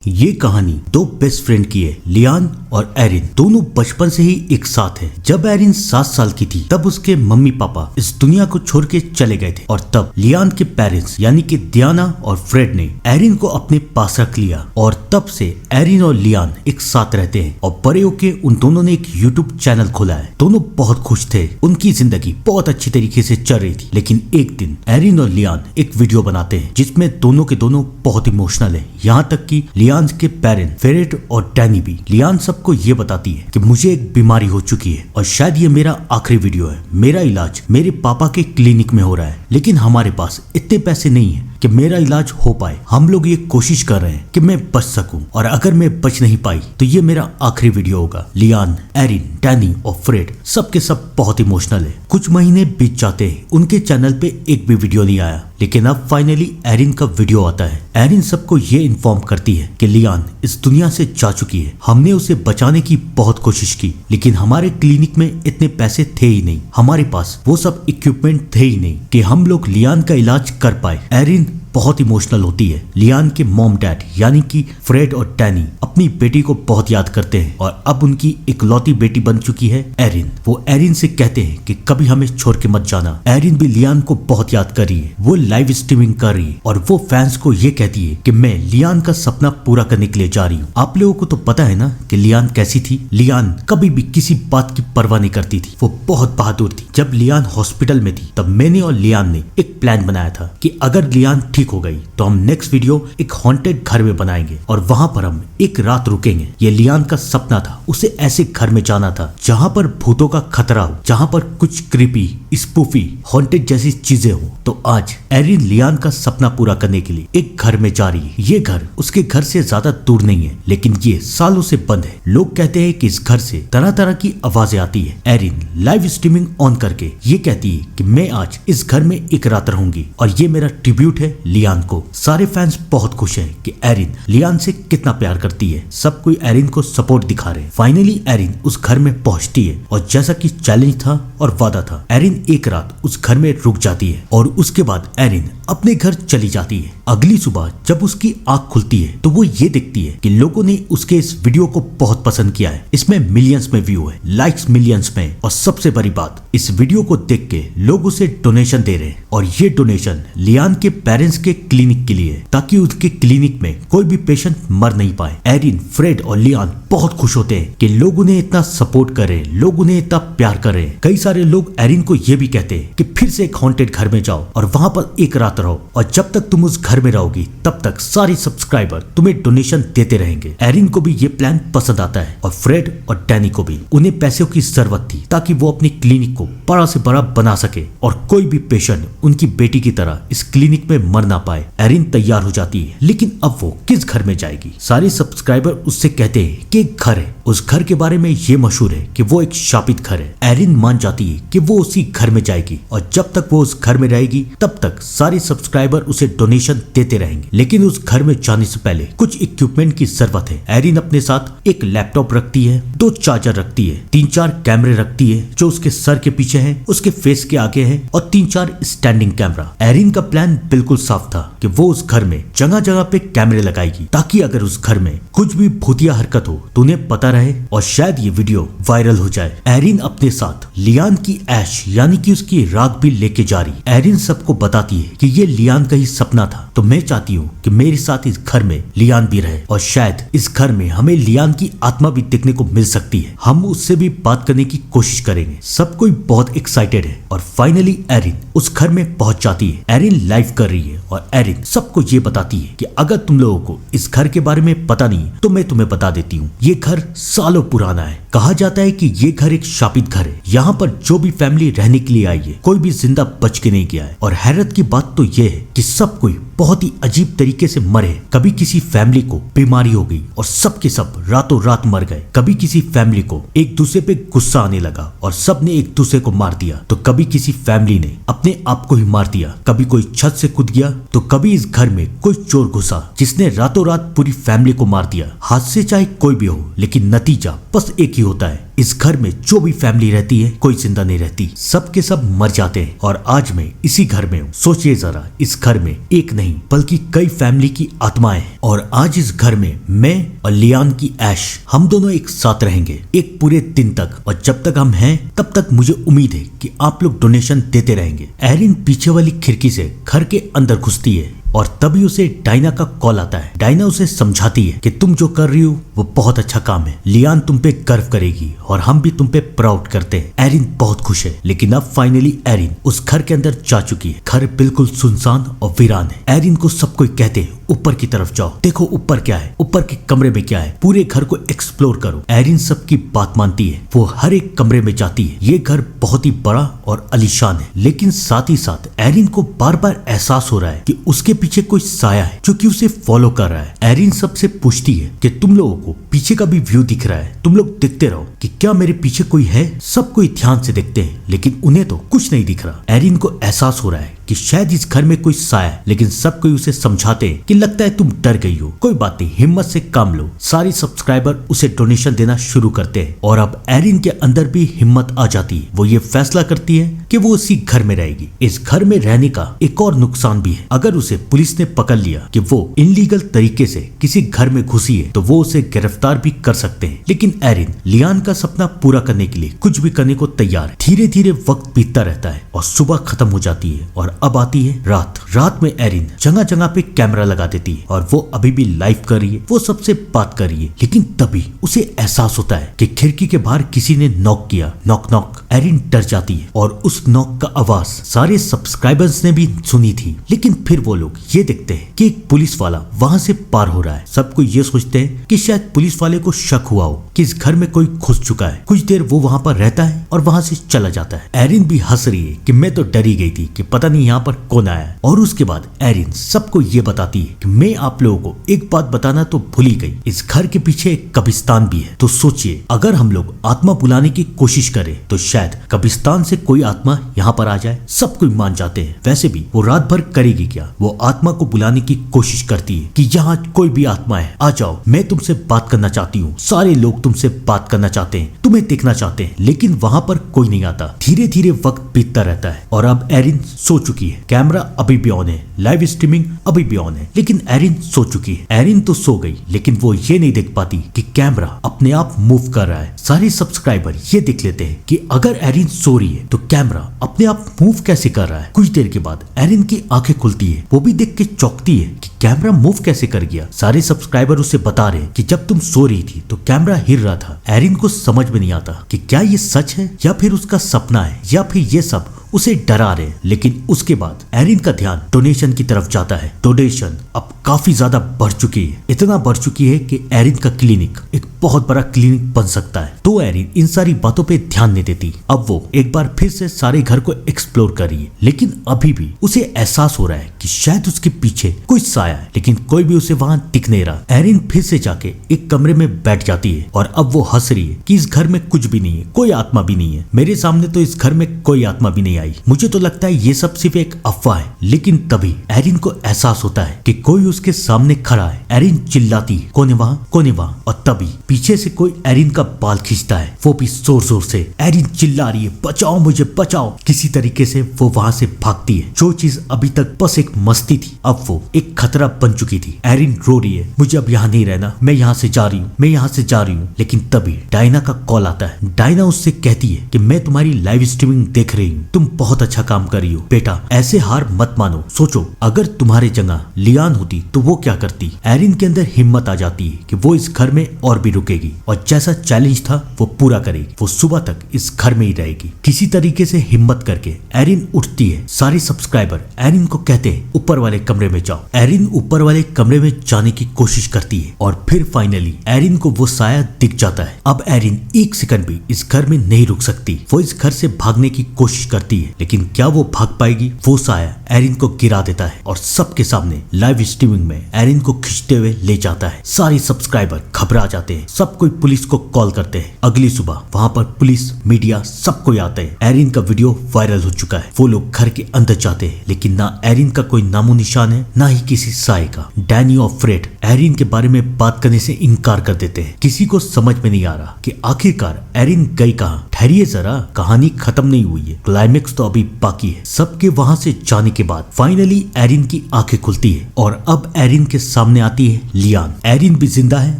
ये कहानी दो बेस्ट फ्रेंड की है। लियान और एरिन दोनों बचपन से ही एक साथ हैं। जब एरिन 7 साल की थी तब उसके मम्मी पापा इस दुनिया को छोड़ के चले गए थे और तब लियान के पेरेंट्स यानी कि डियाना और फ्रेड ने एरिन को अपने पास रख लिया और तब से एरिन और लियान एक साथ रहते हैं और बड़े होके उन दोनों ने एक यूट्यूब चैनल खोला है। दोनों बहुत खुश थे, उनकी जिंदगी बहुत अच्छी तरीके से चल रही थी। लेकिन एक दिन एरिन और लियान एक वीडियो बनाते हैं जिसमें दोनों के दोनों बहुत इमोशनल है। यहाँ तक कि लियान के पेरेंट फेरेट और डैनी भी। लियान सबको ये बताती है कि मुझे एक बीमारी हो चुकी है और शायद ये मेरा आखिरी वीडियो है। मेरा इलाज मेरे पापा के क्लिनिक में हो रहा है लेकिन हमारे पास इतने पैसे नहीं है कि मेरा इलाज हो पाए। हम लोग ये कोशिश कर रहे हैं कि मैं बच सकूं और अगर मैं बच नहीं पाई तो ये मेरा आखिरी वीडियो होगा। लियान, एरिन, डैनी और फ्रेड सबके सब बहुत इमोशनल है। कुछ महीने बीत जाते हैं, उनके चैनल पे एक भी वीडियो नहीं आया लेकिन अब फाइनली एरिन का वीडियो आता है। एरिन सबको ये इन्फॉर्म करती है कि लियान इस दुनिया से जा चुकी है। हमने उसे बचाने की बहुत कोशिश की लेकिन हमारे क्लिनिक में इतने पैसे थे ही नहीं, हमारे पास वो सब इक्विपमेंट थे ही नहीं कि हम लोग लियान का इलाज कर पाए। एरिन बहुत इमोशनल होती है। लियान के मॉम डैड यानी कि फ्रेड और डैनी अपनी बेटी को बहुत याद करते हैं और अब उनकी इकलौती बेटी बन चुकी है एरिन। वो एरिन से कहते हैं कि कभी हमें छोड़ के मत जाना। एरिन भी लियान को बहुत याद कर रही है। वो लाइव स्ट्रीमिंग कर रही है और वो फैंस को ये कहती है कि मैं लियान का सपना पूरा करने के लिए जा रही हूँ। आप लोगों को तो पता है ना कि लियान कैसी थी। लियान कभी भी किसी बात की परवाह नहीं करती थी। वो बहुत बहादुर थी। जब लियान हॉस्पिटल में थी तब मैंने और लियान ने एक प्लान बनाया था कि अगर लियान ठीक हो गई तो हम नेक्स्ट वीडियो एक हॉन्टेड घर में बनाएंगे और वहां पर हम एक रात रुकेंगे। ये लियान का सपना था, उसे ऐसे घर में जाना था जहां पर भूतों का खतरा हो, जहां पर कुछ क्रीपी, स्पूफी, हॉन्टेड जैसी चीजें हो। तो आज एरिन लियान का सपना पूरा करने के लिए एक घर में जा रही है। ये घर उसके घर से ज्यादा दूर नहीं है लेकिन ये सालों से बंद है। लोग कहते हैं कि इस घर से तरह तरह की आवाजें आती है। एरिन लाइव स्ट्रीमिंग ऑन करके ये कहती है कि मैं आज इस घर में एक रात रहूंगी और ये मेरा ट्रिब्यूट है लियान को। सारे फैंस बहुत खुश हैं कि एरिन लियान से कितना प्यार करती है। सब कोई एरिन को सपोर्ट दिखा रहे हैं। फाइनली एरिन उस घर में पहुंचती है और जैसा कि चैलेंज था और वादा था, एरिन एक रात उस घर में रुक जाती है और उसके बाद एरिन अपने घर चली जाती है। अगली सुबह जब उसकी आंख खुलती है तो वो ये देखती है कि लोगों ने उसके इस वीडियो को बहुत पसंद किया है। इसमें मिलियंस में व्यू है, लाइक्स मिलियंस में, और सबसे बड़ी बात इस वीडियो को देख के लोग उसे डोनेशन दे रहे हैं और ये डोनेशन लियान के पेरेंट्स के क्लिनिक के लिए ताकि उसके क्लिनिक में कोई भी पेशेंट मर नहीं पाए। एरिन, फ्रेड और लियान बहुत खुश होते हैं कि लोग उन्हें इतना सपोर्ट कर रहे हैं, लोग उन्हें इतना प्यार कर रहे हैं। कई सारे लोग एरिन को ये भी कहते हैं कि फिर से एक हॉन्टेड घर में जाओ और वहां पर एक रात रहो और जब तक तुम उस घर में रहोगी तब तक सारे सब्सक्राइबर तुम्हें डोनेशन देते रहेंगे। एरिन को भी ये प्लान पसंद आता है और फ्रेड और डैनी को भी। उन्हें पैसों की जरूरत थी ताकि वो अपनी क्लिनिक को बड़ा से बड़ा बना सके और कोई भी पेशेंट उनकी बेटी की तरह इस क्लिनिक में मर ना पाए। एरिन तैयार हो जाती है लेकिन अब वो किस घर में जाएगी। सारे सब्सक्राइबर उससे कहते हैं कि एक घर है, उस घर के बारे में ये मशहूर है कि वो एक शापित घर है। एरिन मान जाती है कि वो उसी घर में जाएगी और जब तक वो उस घर में रहेगी तब तक सारे सब्सक्राइबर उसे डोनेशन देते रहेंगे। लेकिन उस घर में जाने से पहले कुछ इक्विपमेंट की जरूरत है। एरिन अपने साथ एक लैपटॉप रखती है, 2 चार्जर रखती है, 3-4 कैमरे रखती है जो उसके सर के पीछे है, उसके फेस के आगे है और 3-4 स्टैंडिंग कैमरा। एरिन का प्लान बिल्कुल साफ था कि वो उस घर में जगह जगह पे कैमरे लगाएगी ताकि अगर उस घर में कुछ भी भूतिया हरकत हो तो उन्हें पता रहे और शायद ये वीडियो वायरल हो जाए। एरिन अपने साथ लियान की ऐश यानी कि उसकी राख भी लेके जा रही। एरिन सबको बताती है कि ये लियान का ही सपना था तो मैं चाहती हूँ कि मेरे साथ इस घर में लियान भी रहे और शायद इस घर में हमें लियान की आत्मा भी देखने को मिल सकती है। हम उससे भी बात करने की कोशिश करेंगे। सब कोई बहुत एक्साइटेड है और फाइनली एरिन उस घर में पहुंच जाती है। एरिन लाइव कर रही है और एरिन सबको ये बताती है कि अगर तुम लोगों को इस घर के बारे में पता नहीं तो मैं तुम्हें बता देती हूँ। ये घर सालों पुराना है। कहा जाता है कि ये घर एक शापित घर है। यहाँ पर जो भी फैमिली रहने के लिए आई है कोई भी जिंदा बच के नहीं गया है। और हैरत की बात तो ये है कि सब कोई बहुत ही अजीब तरीके से मरे। कभी किसी फैमिली को बीमारी हो गई और सबके सब रातों रात मर गए। कभी किसी फैमिली को एक दूसरे पे गुस्सा आने लगा और सब ने एक दूसरे को मार दिया। तो कभी किसी फैमिली ने अपने आप को ही मार दिया। कभी कोई छत से कूद गया तो कभी इस घर में कोई चोर घुसा जिसने रातों रात पूरी फैमिली को मार दिया। हादसे चाहे कोई भी हो लेकिन नतीजा बस एक ही होता है। इस घर में जो भी फैमिली रहती है कोई जिंदा नहीं रहती, सब के सब मर जाते हैं। और आज मैं इसी घर में हूँ। सोचिए जरा, इस घर में एक नहीं नहीं बल्कि कई फैमिली की आत्माएं हैं। और आज इस घर में मैं और लियान की ऐश हम दोनों एक साथ रहेंगे एक पूरे दिन तक, और जब तक हम हैं तब तक मुझे उम्मीद है कि आप लोग डोनेशन देते रहेंगे। एरिन पीछे वाली खिड़की से घर के अंदर घुसती है और तभी उसे डायना का कॉल आता है। डायना उसे समझाती है कि तुम जो कर रही हो वो बहुत अच्छा काम है, लियान तुम पे गर्व करेगी और हम भी तुम पे प्राउड करते हैं। एरिन बहुत खुश है, लेकिन अब फाइनली एरिन उस घर के अंदर जा चुकी है। घर बिल्कुल सुनसान और वीरान है। एरिन को सब कोई कहते हैं ऊपर की तरफ जाओ, देखो ऊपर क्या है, ऊपर के कमरे में क्या है, पूरे घर को एक्सप्लोर करो। एरिन सबकी बात मानती है, वो हर एक कमरे में जाती है। ये घर बहुत ही बड़ा और आलीशान है, लेकिन साथ ही साथ एरिन को बार बार एहसास हो रहा है कि उसके पीछे कोई साया है जो कि उसे फॉलो कर रहा है। एरिन सबसे पूछती है कि तुम लोगों को पीछे का भी व्यू दिख रहा है, तुम लोग देखते रहो कि क्या मेरे पीछे कोई है। सब कोई ध्यान से देखते हैं, लेकिन उन्हें तो कुछ नहीं दिख रहा। एरिन को एहसास हो रहा है कि शायद इस घर में कोई साया है, लेकिन सब कोई उसे समझाते हैं कि लगता है तुम डर गई हो, कोई बात नहीं, हिम्मत से काम लो। सारी सब्सक्राइबर उसे डोनेशन देना शुरू करते हैं और अब एरिन के अंदर भी हिम्मत आ जाती है। वो ये फैसला करती है कि वो उसी घर में रहेगी। इस घर में रहने का एक और नुकसान भी है, अगर उसे पुलिस ने पकड़ लिया कि वो इनलीगल तरीके से किसी घर में घुसी है तो वो उसे गिरफ्तार भी कर सकते हैं। लेकिन एरिन लियान का सपना पूरा करने के लिए कुछ भी करने को तैयार है। धीरे धीरे वक्त बीतता रहता है और सुबह खत्म हो जाती है और अब आती है रात। रात में एरिन जगह जगह पे कैमरा लगा देती है और वो अभी भी लाइव कर रही है, वो सबसे बात कर रही है। लेकिन तभी उसे एहसास होता है कि खिड़की के बाहर किसी ने नॉक किया। Knock knock. एरिन डर जाती है और उस नॉक का आवाज सारे सब्सक्राइबर्स ने भी सुनी थी। लेकिन फिर वो लोग ये देखते हैं कि एक पुलिस वाला वहां से पार हो रहा है। सबको ये सोचते हैं कि शायद पुलिस वाले को शक हुआ हो कि इस घर में कोई घुस चुका है। कुछ देर वो वहां पर रहता है और वहां से चला जाता है। एरिन भी हंस रही है कि मैं तो डरी गई थी कि पता नहीं यहाँ पर कौन आया है। और उसके बाद एरिन सबको ये बताती है कि मैं आप लोगों को एक बात बताना तो भूल ही गई, इस घर के पीछे एक कब्रिस्तान भी है। तो सोचिए, अगर हम लोग आत्मा बुलाने की कोशिश करें तो शायद कब्रिस्तान से कोई आत्मा यहाँ पर आ जाए। सब कोई मान जाते हैं। वैसे भी वो रात भर करेगी क्या, वो आत्मा को बुलाने की कोशिश करती है कि यहाँ कोई भी आत्मा है, आ जाओ, मैं तुमसे बात करना चाहती हूँ। सारे लोग तुमसे बात करना चाहते हैं, तुम्हें देखना चाहते हैं, लेकिन वहां पर कोई नहीं आता। धीरे धीरे वक्त बीतता रहता है और अब एरिन सो चुकी है। कैमरा अभी भी ऑन है, लाइव स्ट्रीमिंग अभी भी ऑन है, लेकिन एरिन सो चुकी है। एरिन तो सो गई, लेकिन वो ये नहीं देख पाती कि कैमरा अपने आप मूव कर रहा है। सारे सब्सक्राइबर ये देख लेते हैं कि अगर एरिन सो रही है तो कैमरा अपने आप मूव कैसे कर रहा है। कुछ देर के बाद एरिन की आंखें खुलती है, वो भी देख के चौंकती है कि कैमरा मूव कैसे कर गया। सारे सब्सक्राइबर उसे बता रहे हैं कि जब तुम सो रही थी तो कैमरा हिल रहा था। एरिन को समझ में नहीं आता कि क्या ये सच है या फिर उसका सपना है या फिर ये सब उसे डरा रहे। लेकिन उसके बाद एरिन का ध्यान डोनेशन की तरफ जाता है। डोनेशन अब काफी ज्यादा बढ़ चुकी है, इतना बढ़ चुकी है कि एरिन का क्लिनिक एक बहुत बड़ा क्लिनिक बन सकता है। तो एरिन इन सारी बातों पे ध्यान नहीं देती। अब वो एक बार फिर से सारे घर को एक्सप्लोर कर रही है, लेकिन अभी भी उसे एहसास हो रहा है कि शायद उसके पीछे कोई साया है, लेकिन कोई भी उसे वहां दिख नहीं रहा। एरिन फिर से जाके एक कमरे में बैठ जाती है और अब वो हंस रही है कि इस घर में कुछ भी नहीं है, कोई आत्मा भी नहीं है। मेरे सामने तो इस घर में कोई आत्मा भी नहीं आई। मुझे तो लगता है ये सब सिर्फ एक अफवाह है। लेकिन तभी एरिन को एहसास होता है कि कोई उसके सामने खड़ा है। एरिन चिल्लाती है, कौन है वहां, कौन है वहां। और तभी पीछे से कोई एरिन का बाल खींचता है, वो भी जोर जोर से। एरिन चिल्ला रही है, बचाओ मुझे, बचाओ। किसी तरीके से वो वहां से भागती है। जो चीज अभी तक बस एक मस्ती थी, अब वो एक खतरा बन चुकी थी। एरिन रो रही है, मुझे अब यहाँ नहीं रहना, मैं यहाँ से जा रही हूँ, मैं यहाँ से जा रही हूँ। लेकिन तभी डायना का कॉल आता है। डायना उससे कहती है कि मैं तुम्हारी लाइव स्ट्रीमिंग देख रही हूँ, तुम बहुत अच्छा काम कर रही हो बेटा, ऐसे हार मत मानो। सोचो अगर तुम्हारे जगह लियान होती तो वो क्या करती। एरिन के अंदर हिम्मत आ जाती है कि वो इस घर में और भी रुकेगी और जैसा चैलेंज था वो पूरा करेगी। वो सुबह तक इस घर में ही रहेगी। किसी तरीके से हिम्मत करके एरिन उठती है। सारे सब्सक्राइबर एरिन को कहते हैं ऊपर वाले कमरे में जाओ। एरिन ऊपर वाले कमरे में जाने की कोशिश करती है और फिर फाइनली एरिन को वो साया दिख जाता है। अब एरिन एक सेकंड भी इस घर में नहीं रुक सकती। वो इस घर से भागने की कोशिश करती है, लेकिन क्या वो भाग पाएगी। वो साया एरिन को गिरा देता है और सबके सामने लाइव स्ट्रीमिंग में एरिन को खींचते हुए ले जाता है। सारे सब्सक्राइबर घबरा जाते हैं, सब कोई पुलिस को कॉल करते हैं। अगली सुबह वहां पर पुलिस, मीडिया सब कोई आते हैं। एरिन का वीडियो वायरल हो चुका है। वो लोग घर के अंदर जाते हैं, लेकिन ना एरिन का कोई नामो निशान है, ना ही किसी साए का। डैनी और फ्रेड एरिन के बारे में बात करने से इनकार कर देते हैं। किसी को समझ में नहीं आ रहा कि आखिरकार एरिन गई कहाँ। ठहरिए जरा, कहानी खत्म नहीं हुई। हुई है, क्लाइमेक्स तो अभी बाकी है। सबके वहां से जाने के बाद फाइनली एरिन की आंखें खुलती है और अब एरिन के सामने आती है लियान। एरिन भी जिंदा है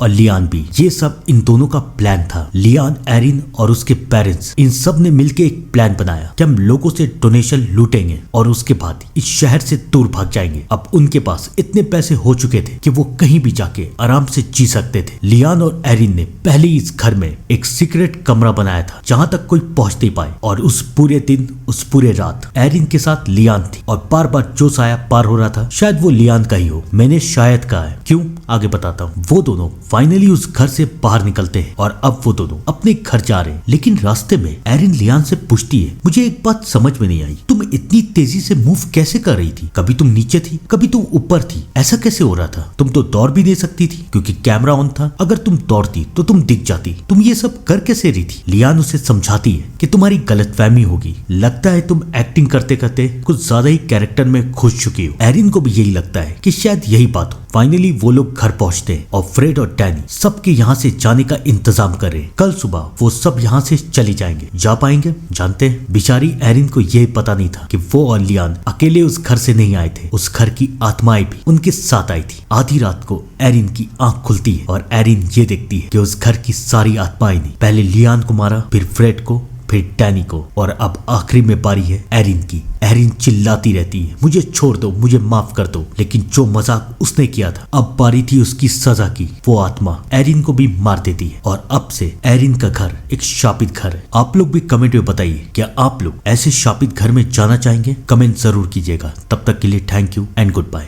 और लियान भी। ये सब इन दोनों का प्लान था। लियान, एरिन और उसके पेरेंट्स, इन सब ने मिलकर एक प्लान बनाया कि हम लोगों से डोनेशन लूटेंगे और उसके बाद इस शहर से दूर भाग जाएंगे। अब उनके पास इतने पैसे हो चुके थे कि वो कहीं भी जाके आराम से जी सकते थे। लियान और एरिन ने पहले इस घर में एक सीक्रेट कमरा बनाया था जहां तक कोई पहुंच नहीं पाए, और उस पूरे दिन, उस पूरे रात एरिन के साथ लियान थी और बार बार जो साया पार हो रहा था शायद वो लियान का ही हो। मैंने शायद कहा है, क्यों, आगे बताता हूँ। वो दोनों फाइनली उस घर से बाहर निकलते हैं और अब वो दोनों अपने घर जा रहे हैं। लेकिन रास्ते में एरिन लियान से पूछती है, मुझे एक बात समझ में नहीं आई, तुम इतनी तेजी से मूव कैसे कर रही थी? कभी तुम नीचे थी, कभी तुम ऊपर थी, ऐसा कैसे हो रहा था? तुम तो दौड़ भी दे सकती थी क्योंकि कैमरा ऑन था। अगर तुम दौड़ती तो तुम दिख जाती। तुम ये सब कर कैसे रही थी? लियान उसे समझाती है कि तुम्हारी गलतफहमी होगी, लगता है तुम एक्टिंग करते करते कुछ ज्यादा ही कैरेक्टर में घुस चुकी हो। एरिन को भी यही लगता है कि शायद यही बात हो। फाइनली वो लोग घर पहुंचते हैं और फ्रेड और डैनी सबके यहाँ से जाने का इंतजाम कर रहे हैं। कल सुबह वो सब यहाँ से चली जाएंगे। जा पाएंगे? जानते हैं, बेचारी एरिन को ये पता नहीं था कि वो और लियान अकेले उस घर से नहीं आए थे। उस घर की आत्माएं भी उनके साथ आई थी। आधी रात को एरिन की आंख खुलती है और एरिन ये देखती है कि उस घर की सारी आत्माएं ने पहले लियान को मारा, फिर फ्रेड को, फिर डैनी को, और अब आखिरी में बारी है एरिन की। एरिन चिल्लाती रहती है, मुझे छोड़ दो, मुझे माफ कर दो। लेकिन जो मजाक उसने किया था, अब बारी थी उसकी सजा की। वो आत्मा एरिन को भी मार देती है और अब से एरिन का घर एक शापित घर है। आप लोग भी कमेंट में बताइए, क्या आप लोग ऐसे शापित घर में जाना चाहेंगे? कमेंट जरूर कीजिएगा। तब तक के लिए thank you and good bye.